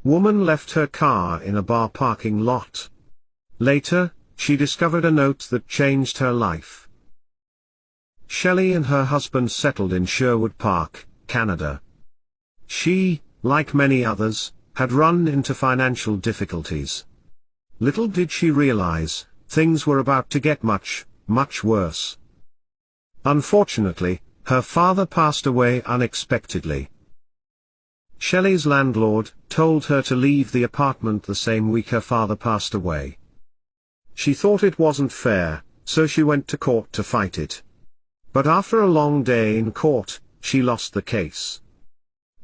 Woman left her car in a bar parking lot. Later, she discovered a note that changed her life. Shelley and her husband settled in Sherwood Park, Canada. She, like many others, had run into financial difficulties. Little did she realize, things were about to get much, much worse. Unfortunately, her father passed away unexpectedly. Shelley's landlord told her to leave the apartment the same week her father passed away. She thought it wasn't fair, so she went to court to fight it. But after a long day in court, she lost the case.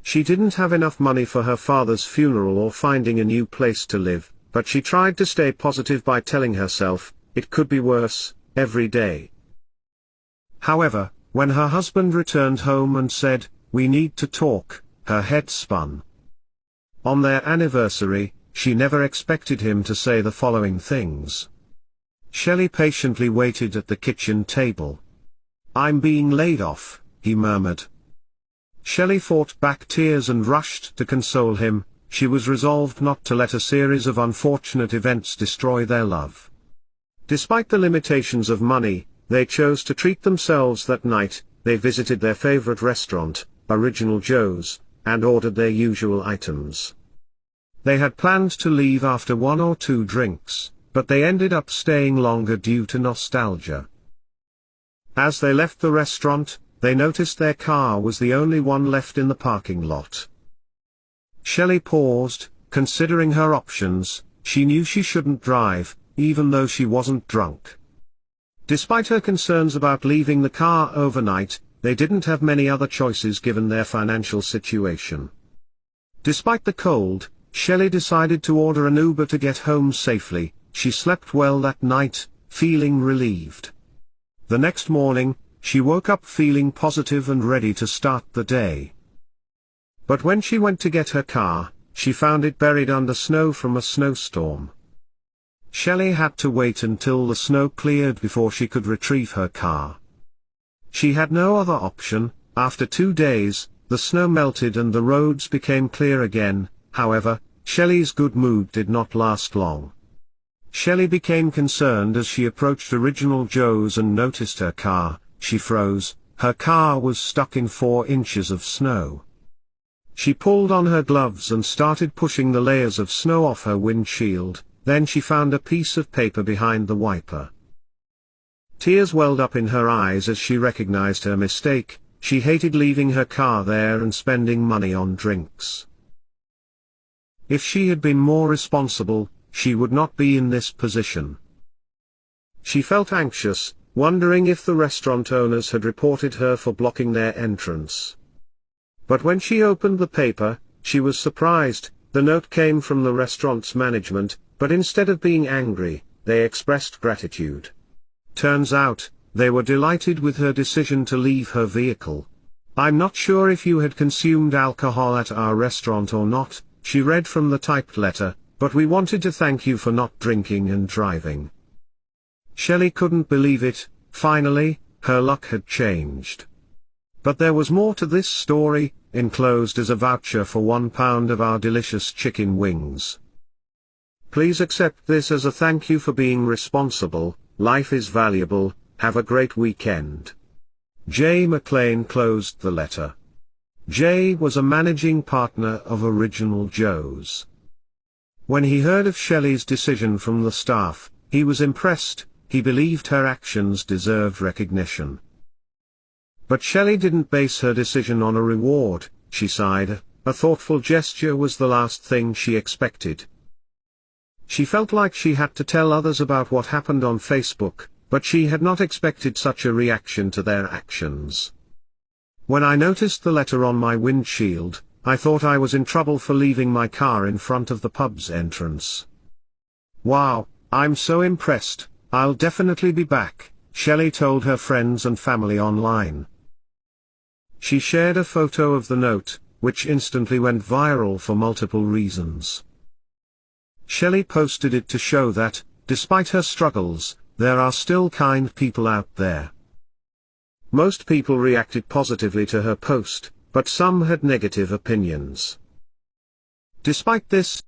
She didn't have enough money for her father's funeral or finding a new place to live, but she tried to stay positive by telling herself, it could be worse, every day. However, when her husband returned home and said, "We need to talk," her head spun. On their anniversary, she never expected him to say the following things. Shelley patiently waited at the kitchen table. "I'm being laid off," he murmured. Shelley fought back tears and rushed to console him. She was resolved not to let a series of unfortunate events destroy their love. Despite the limitations of money, they chose to treat themselves that night. They visited their favorite restaurant, Original Joe's, and ordered their usual items. They had planned to leave after one or two drinks, but they ended up staying longer due to nostalgia. As they left the restaurant, they noticed their car was the only one left in the parking lot. Shelley paused, considering her options. She knew she shouldn't drive, even though she wasn't drunk. Despite her concerns about leaving the car overnight, they didn't have many other choices given their financial situation. Despite the cold, Shelley decided to order an Uber to get home safely. She slept well that night, feeling relieved. The next morning, she woke up feeling positive and ready to start the day. But when she went to get her car, she found it buried under snow from a snowstorm. Shelley had to wait until the snow cleared before she could retrieve her car. She had no other option. After 2 days, the snow melted and the roads became clear again. However, Shelley's good mood did not last long. Shelley became concerned as she approached Original Joe's and noticed her car. She froze. Her car was stuck in 4 inches of snow. She pulled on her gloves and started pushing the layers of snow off her windshield. Then she found a piece of paper behind the wiper. Tears welled up in her eyes as she recognized her mistake. She hated leaving her car there and spending money on drinks. If she had been more responsible, she would not be in this position. She felt anxious, wondering if the restaurant owners had reported her for blocking their entrance. But when she opened the paper, she was surprised. The note came from the restaurant's management, but instead of being angry, they expressed gratitude. Turns out, they were delighted with her decision to leave her vehicle. "I'm not sure if you had consumed alcohol at our restaurant or not," she read from the typed letter, "but we wanted to thank you for not drinking and driving." Shelley couldn't believe it. Finally, her luck had changed. But there was more to this story. Enclosed is a voucher for £1 of our delicious chicken wings. Please accept this as a thank you for being responsible. Life is valuable. Have a great weekend. Jay McLean closed the letter. Jay was a managing partner of Original Joe's. When he heard of Shelley's decision from the staff, he was impressed. He believed her actions deserved recognition. But Shelley didn't base her decision on a reward. She sighed. A thoughtful gesture was the last thing she expected. She felt like she had to tell others about what happened on Facebook, but she had not expected such a reaction to their actions. "When I noticed the letter on my windshield, I thought I was in trouble for leaving my car in front of the pub's entrance. Wow, I'm so impressed. I'll definitely be back," Shelley told her friends and family online. She shared a photo of the note, which instantly went viral for multiple reasons. Shelley posted it to show that, despite her struggles, there are still kind people out there. Most people reacted positively to her post, but some had negative opinions. Despite this,